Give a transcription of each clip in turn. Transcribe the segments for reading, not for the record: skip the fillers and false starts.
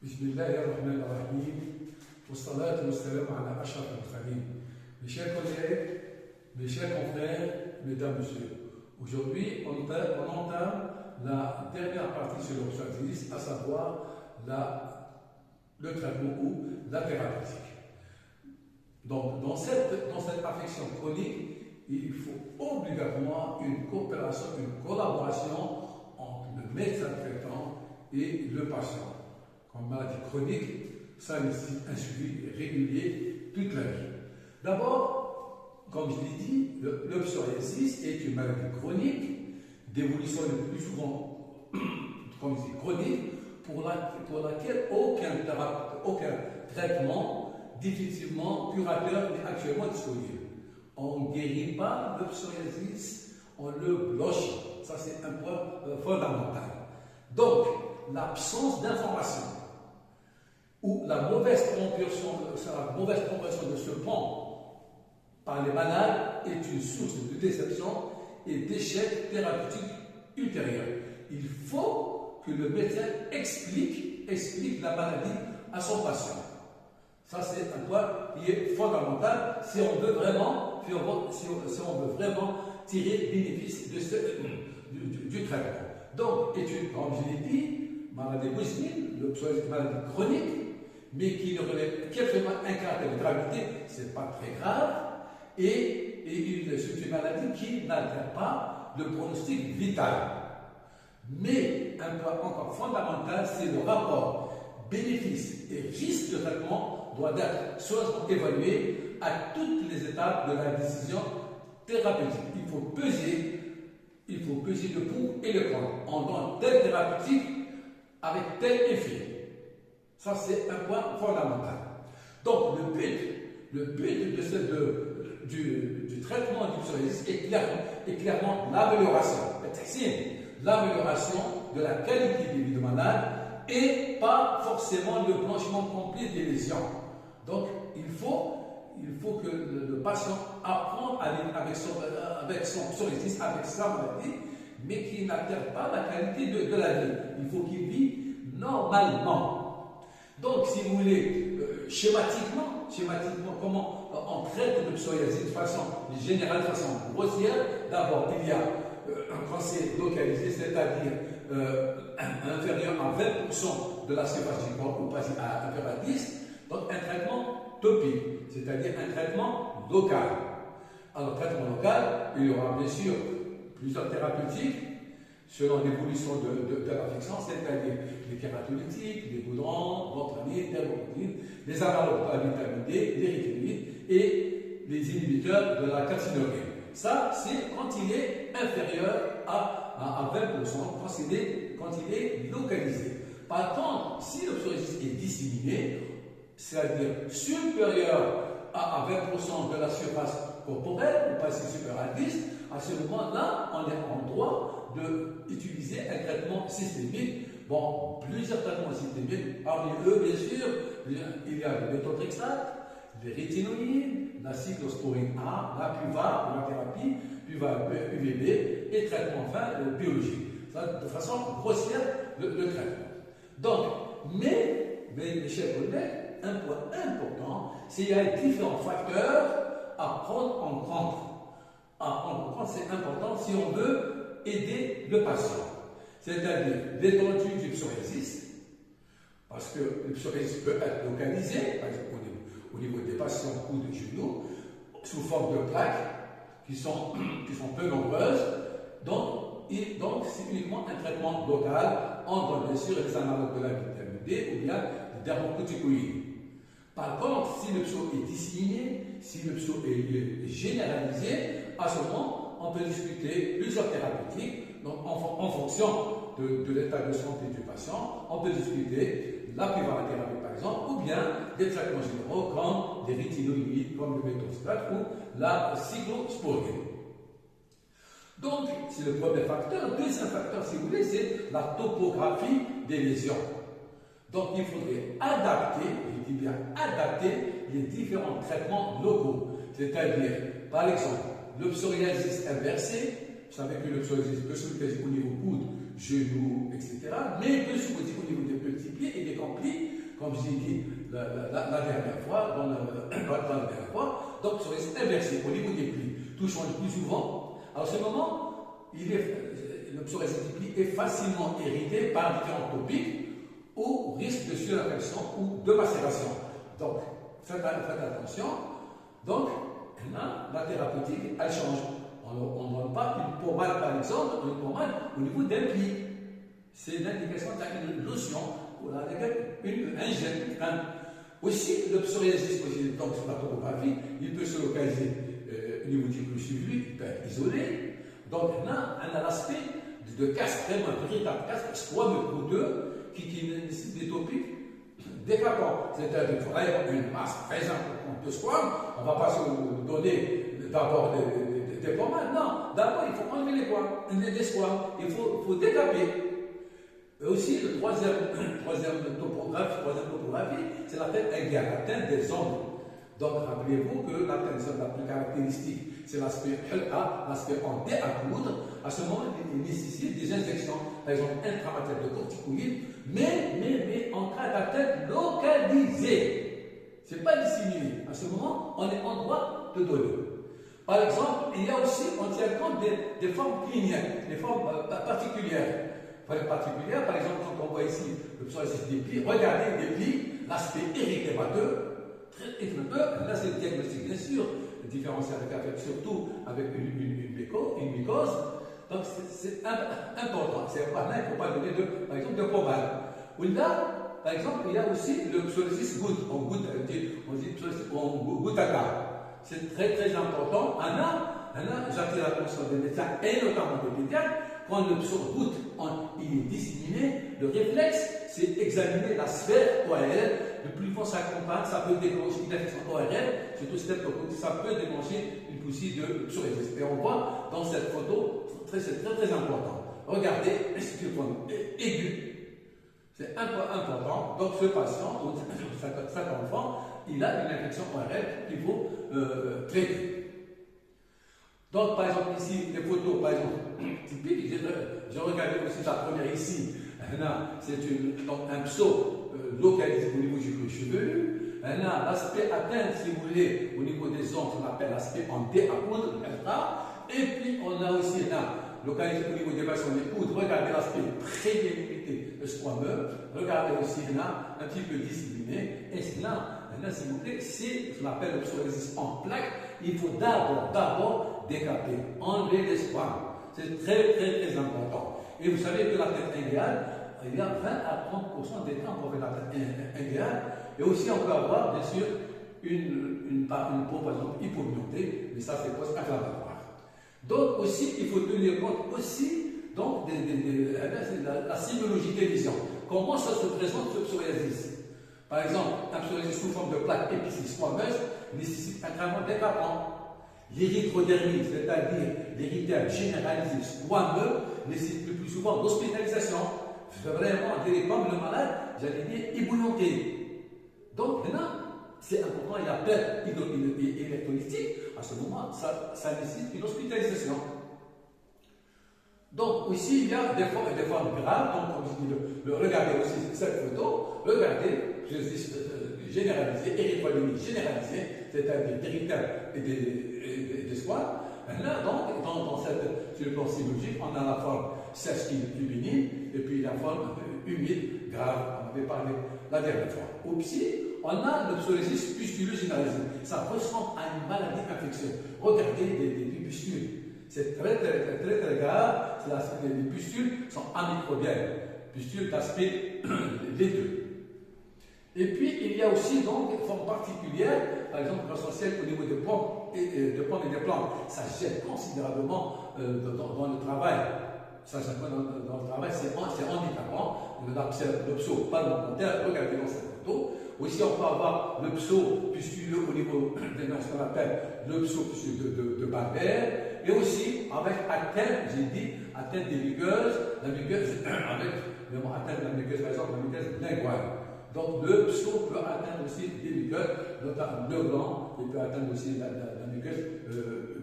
بسم الله الرحمن الرحيم والصلاة والسلام على أشرف المرسلين. Mes chers collègues, mes chers confrères, mesdames, messieurs, aujourd'hui on entame la dernière partie sur l'obstétrique, à savoir le traitement ou la thérapeutique. Donc dans cette affection chronique, il faut obligatoirement une coopération, une collaboration entre le médecin traitant et le patient. Comme maladie chronique, ça nécessite un suivi régulier toute la vie. D'abord, comme je l'ai dit, le psoriasis est une maladie chronique, d'évolution le plus souvent comme je dis, chronique, pour laquelle aucun traitement définitivement curateur n'est actuellement disponible. On ne guérit pas le psoriasis, on le blanchit. Ça, c'est un point fondamental. Donc, l'absence d'information ou la mauvaise compréhension de ce point par les malades est une source de déception et d'échec thérapeutique ultérieur. Il faut que le médecin explique la maladie à son patient. Ça, c'est un point qui est fondamental si on veut vraiment, tirer bénéfice du traitement. Donc, comme je l'ai dit, maladie musculine, le psoriasis est une maladie chronique, mais qui ne relève qu'effectivement un caractère de gravité, ce n'est pas très grave, et c'est une maladie qui n'altère pas le pronostic vital. Mais un point encore fondamental, c'est le rapport bénéfice et risque de traitement doit être soigneusement évalué à toutes les étapes de la décision thérapeutique. Il faut peser le pour et le contre. On donne telle thérapeutique avec tel effet. Ça, c'est un point fondamental. Donc, le but du traitement du psoriasis est clairement l'amélioration de la qualité de vie du malade et pas forcément le blanchiment complet des lésions. Donc, il faut que le patient apprenne avec son psoriasis, avec sa maladie, mais qui n'altère pas la qualité de la vie. Il faut qu'il vive normalement. Donc, si vous voulez, schématiquement, comment on traite le psoriasis de façon générale, de façon grossière, d'abord, il y a un cancer localisé, c'est-à-dire inférieur à 20% de la surface du corps ou passé à inférieur à 10%, donc un traitement topique, c'est-à-dire un traitement local. Alors, traitement local, il y aura bien sûr plusieurs thérapeutiques selon l'évolution de l'affection, c'est-à-dire les kératolytiques, les goudrons, l'antramine, l'hermopatine, les analogues de la vitamine D, les rétinoïdes et les inhibiteurs de la calcinurine. Ça, c'est quand il est inférieur à 20%, quand il est localisé. Par contre, si le psoriasis est disséminé, c'est-à-dire supérieur à 20% de la surface corporelle, ou pas si supérieur à 10%, à ce moment-là, on est en droit d'utiliser un traitement systémique. Bon, plusieurs traitements systémiques, parmi eux, bien sûr, il y a le méthotrexate, les rétinoïdes, la cyclosporine A, la PUVA, la thérapie, PUVA UVB, et traitement enfin biologique. Ça, de façon grossière, le traitement. Donc, mais, mes chers collègues, un point important, c'est qu'il y a différents facteurs à prendre en compte. C'est important si on veut aider le patient. C'est-à-dire l'étendue du psoriasis, parce que le psoriasis peut être localisé, par exemple au niveau des patients ou des genoux, sous forme de plaques qui sont peu nombreuses. Donc c'est uniquement un traitement local. On donne bien sûr les analogues de la vitamine D ou bien les dermocorticoïdes. Par contre, si le psoriasis est disséminé, si le psoriasis est généralisé, à ce moment, on peut discuter plusieurs thérapeutiques. Donc, en fonction de l'état de santé du patient, on peut discuter la thérapie par exemple, ou bien des traitements généraux comme des rétinoïdes, comme le méthotrexate ou la cyclosporine. Donc, c'est le premier facteur. Le deuxième facteur, si vous voulez, c'est la topographie des lésions. Donc, il faudrait adapter, je dis bien adapter, les différents traitements locaux. C'est-à-dire, par exemple, le psoriasis inversé, vous savez que le psoriasis peut se au niveau coude, genoux, etc., mais il peut se au niveau des petits pieds et des grands plis, j'ai dit la dernière fois, dans la dernière fois, donc psoriasis inversé au niveau des plis. Tout change plus souvent. Alors, à ce moment, le psoriasis des plis est facilement irrité par différents topiques ou risque de surinfection ou de macération. Donc, faites attention. Donc, là, la thérapeutique, elle change. On ne donne pas une pommade, par exemple, une pommade au niveau d'un pli. C'est l'indication d'une lotion pour un gel. Aussi, le psoriasis, donc sur la topographie, il peut se localiser au niveau du clou chevelu, il peut être isolé. Donc là, on a l'aspect de casse, vraiment un véritable casse, squameux coûteux, qui nécessite des topiques décapants. C'est-à-dire qu'il faudrait une masse très importante de squam. On ne va pas se donner d'abord des pommades. Non, d'abord, il faut enlever les squams. Il faut décaper. Et aussi, le troisième topographie, c'est la tête inguinale, la tête des ongles. Donc, rappelez-vous que la tête la plus caractéristique, c'est l'aspect A, l'aspect en D à coudre. À ce moment, il nécessite des injections, par exemple, intramatère de corticoïdes, mais en cas d'atteinte localisée. Ce n'est pas dissimulé. À ce moment, on est en droit de donner. Par exemple, il y a aussi, on tient compte des formes cliniques, des formes particulières. Par exemple, quand on voit ici le psoriasis des plis, regardez les plis, l'aspect érythémateux, très érythémateux, là c'est le diagnostic bien sûr, le différentiel avec surtout avec une mycose. Donc c'est important. C'est pas là, il ne faut pas donner par exemple de pommade. Ou là, par exemple, il y a aussi le psoriasis goutte, on dit psoriasis en goutte à gare. C'est très très important. J'attire l'attention des médecins et notamment des pédiatres. Quand le psoriasis il est disséminé, le réflexe, c'est examiner la sphère ORL. Le plus fort ça accompagne, ça peut déclencher une infection ORL, surtout streptococcus, ça peut déclencher une poussée de psoriasis. Et on voit dans cette photo, c'est très très important. Regardez, c'est une forme aiguë. C'est important. Donc ce patient, ou cet enfant, il a une infection ORL qu'il faut traiter. Donc, par exemple, ici, les photos, par exemple, typiques, j'ai regardé aussi la première ici. C'est un psau localisé au niveau du clou chevelu. L'aspect atteint, si vous voulez, au niveau des ongles, on appelle l'aspect en D à coudre, et puis, on a aussi localisé au niveau des vaisseaux des poudres. Regardez l'aspect très bien limité, le squameux. Regardez aussi un petit peu disséminé. Et là, s'il vous plaît, c'est ce qu'on appelle le psoriasis en plaques. Il faut d'abord décaper, enlever les squames. C'est très, très, très important. Et vous savez que la tête inguinale, il y a 20 à 30% des temps pour faire la tête inguinale. Et aussi, on peut avoir, bien sûr, une peau, par exemple, hypopigmentée, mais ça, c'est post-inflammatoire. Donc, aussi, il faut tenir compte aussi donc, de la symbologie des lésions. Comment ça se présente, ce psoriasis? Par exemple, un psoriasis sous forme de plaque épicée squameuse nécessite un traitement décapant. L'érythrodermie, c'est-à-dire l'érythème généralisé squameux, nécessite le plus souvent l'hospitalisation. C'est vraiment comme le malade, j'allais dire, ébouillanté. Donc maintenant, c'est important, il y a perte électrolytique. À ce moment, ça nécessite une hospitalisation. Donc ici, il y a des formes graves. Donc, comme je dis, regardez aussi cette photo. Regardez, généralisé, érythrodermie généralisée, c'est-à-dire d'érythème et des squames. Là, donc, sur le plan chirurgique, on a la forme sèche qui est plus bénigne, et puis la forme humide, grave, on avait parlé la dernière fois. Au psy, on a le psoriasis pustuleux généralisé. Ça ressemble à une maladie infectieuse. Regardez des pustules. C'est très, très, très, très grave. Les pustules sont amicrobiennes. Pustules d'aspect laiteux. Et puis, il y a aussi donc des formes particulières, par exemple, essentielles au niveau des pommes et des plantes. Ça gêne considérablement dans le travail. Ça gêne dans le travail, c'est handicapant. Le psau palmoplantaire, regardez dans cette photo. Aussi, on peut avoir le psau pustuleux au niveau de ce qu'on appelle le psau pustuleux de Barber. Et aussi, avec atteinte, j'ai dit, atteinte des muqueuses, la muqueuse, avec le mot atteinte de la muqueuse, par exemple, la muqueuse linguale. Donc, le psau peut atteindre aussi des muqueuses, notamment le gland, il peut atteindre aussi la muqueuse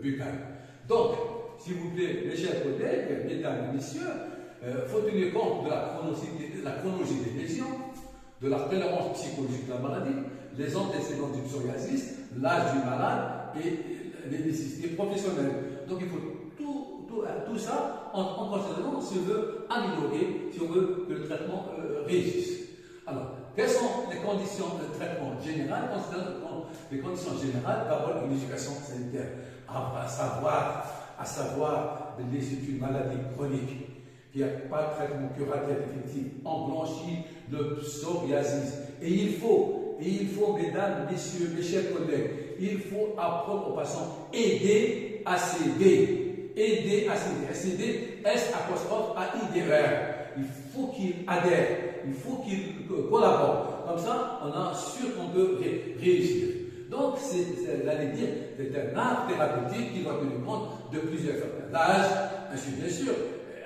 buccale. Donc, s'il vous plaît, mes chers collègues, mesdames et messieurs, il faut tenir compte de la chronologie des lésions, de la prévalence psychologique de la maladie, les antécédents du psoriasis, l'âge du malade et les nécessités professionnelles. Donc il faut tout ça en considérant si on veut améliorer, si on veut que le traitement réussisse. Alors, quelles sont les conditions de traitement général? Les conditions générales, d'abord une éducation sanitaire, à savoir une maladie chronique qui n'a pas de traitement curatif effectif, on blanchit le psoriasis. Et il faut, mesdames, messieurs, mes chers collègues, il faut apprendre aux patients aider à s'aider. Aider à s'aider. S-A-I-D-E-R. Il faut qu'ils adhèrent, il faut qu'ils collaborent. Comme ça, on est sûr qu'on peut réussir. Donc, c'est un art thérapeutique qui doit tenir compte de plusieurs facteurs d'âge, ainsi bien sûr.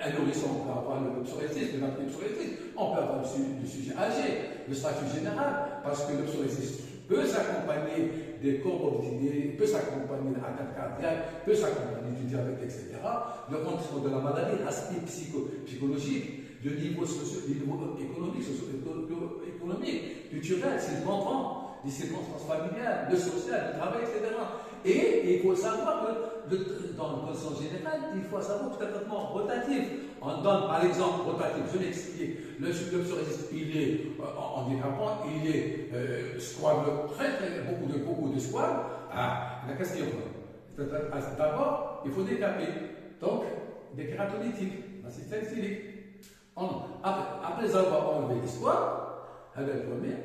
Un nourrisson peut avoir le psoriasis, le psoriasis, on peut avoir le sujet âgé, le statut général, parce que le psoriasis peut s'accompagner des comorbidités, peut s'accompagner d'atteintes cardiaques, peut s'accompagner du diabète, etc. Le condition de la maladie, l'aspect psychologique, le niveau économique, socio-économique, culturel, c'est le comprend, les circonstances familiales, le social, le travail, etc. Et il faut savoir que dans le condition générale, il faut savoir que c'est un traitement rotatif. On donne par exemple rotatif, je l'explique, le psoriasis, il est handicapant, il est squame, beaucoup de squame. Ah, la question. D'abord, il faut décaper. Donc, des kératolytiques, la système silique. Après avoir enlevé les squames,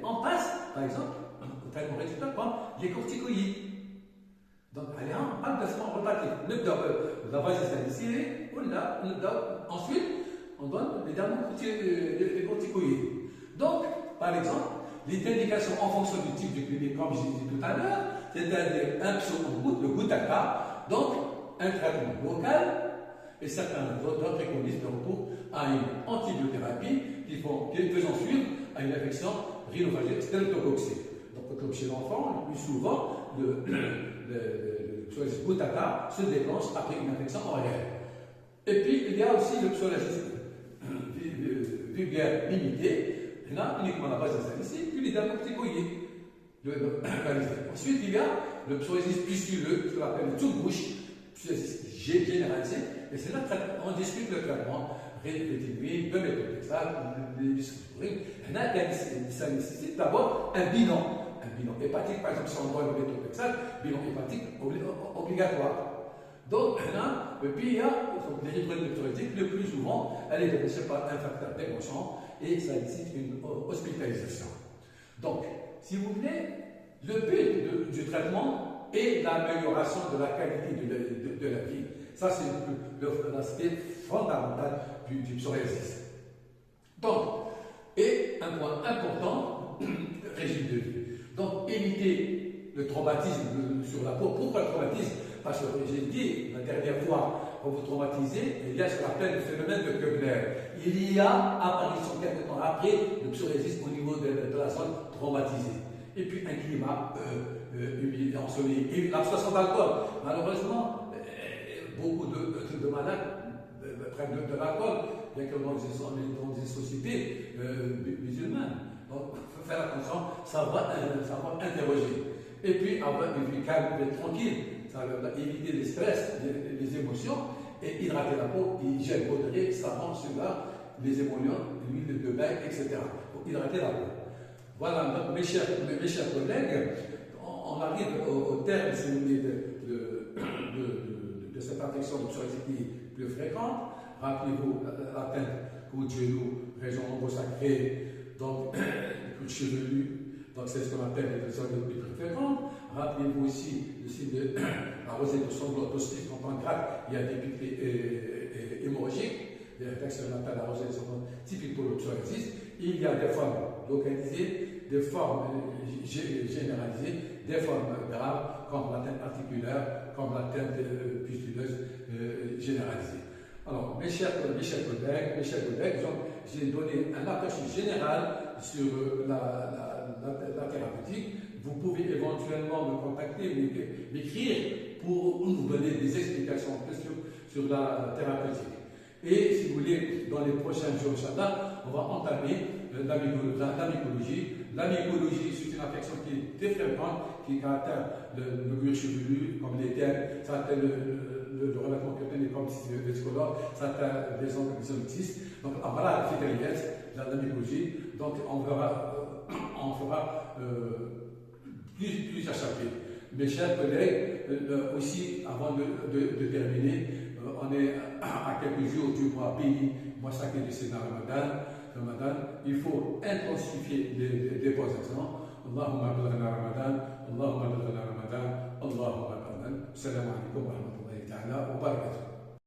on passe, par exemple, au traitement résultat comme les corticoïdes. Donc, allez, on parle de traitement rotatif. La vasicalité, ensuite, on donne les corticoïdes. Donc, par exemple, les indications en fonction du type de clinique, comme je l'ai dit tout à l'heure, c'est-à-dire un le Gutaka, donc un traitement local, et certains autres préconisent le recours à une antibiothérapie qui faisant suivre à une infection rhinopharyngée streptococcique. Donc, comme chez l'enfant, le plus souvent, le psoriasis Gutaka se déclenche après une infection orale. Et puis, il y a aussi le psoriasis vulgaire limité, là, uniquement la base ici, puis les corticoïdes. Ensuite, il y a le psoriasis pustuleux, ce qu'on appelle le tour-bouche, psoriasis généralisé, et c'est là qu'on discute le traitement, réticulé, le méthotrexate, les discourines. Ça nécessite d'abord un bilan hépatique, par exemple, si on voit le méthotrexate, bilan hépatique obligatoire. Donc, puis il y a l'hypertension psoriatique, le plus souvent, elle est déclenchée par un facteur d'émotion et ça nécessite une hospitalisation. Donc, si vous voulez, le but du traitement est l'amélioration de la qualité de la vie. Ça, c'est l'aspect fondamental du psoriasis. Donc, et un point important, régime de vie. Donc, éviter le traumatisme sur la peau. Pourquoi le traumatisme? Parce que j'ai dit la dernière fois, quand vous traumatisez, il y a ce qu'on appelle le phénomène de Koebler. Il y a apparition quelque temps après le psoriasis au niveau de la zone traumatisée. Et puis un climat humide, ensoleillé. Et l'absorption d'alcool. Malheureusement, beaucoup de malades prennent de l'alcool, bien que dans des sociétés musulmanes. Donc, il faut faire attention, ça va interroger. Et puis, avoir une vie calme et tranquille. Ça va éviter les stress, les émotions, et hydrater la peau, hygiène modérée, savon, sucre, les émollients, l'huile de bain, etc. Pour hydrater la peau. Voilà, donc, mes chers collègues, on arrive au terme, si vous voulez, de cette infection de psoriasis qui est plus fréquente. Rappelez-vous l'atteinte coup de genou, région ombro-sacrée, donc coup de chevelu. Donc, c'est ce qu'on appelle les lésions les plus fréquentes. Rappelez-vous aussi le signe de la rosée de sanglot positive quand on gratte, il y a des piqûres hémorragiques, des réflexes qu'on appelle la rosée de sanglot typique pour le psoriasis. Il y a des formes localisées, des formes généralisées, des formes graves, comme l'atteinte articulaire, comme l'atteinte pustuleuse généralisée. Alors, mes chers collègues, j'ai donné un aperçu général sur la thérapeutique. Vous pouvez éventuellement me contacter, m'écrire pour vous donner des explications sur la thérapeutique. Et si vous voulez, dans les prochains jours, Inch'Allah, on va entamer la mycologie. La mycologie, c'est une affection qui est très fréquente, qui caractère le cuir chevelu, comme l'éther, ça atteint le relâchement cutané comme vesicolore, ça atteint les ongles qui sont autistes. Donc, voilà la la mycologie. Donc, on fera plusieurs chapitres. Mes chers collègues, aussi, avant de terminer, on est à quelques jours du mois béni, mois sacré du Sénat Ramadan. Il faut intensifier les positions. Allahumma balaghna Ramadan, Allahumma balaghna Ramadan, Allahumma balaghna. Assalamu alaikum wa rahmatullahi ta'ala wa barakatuh.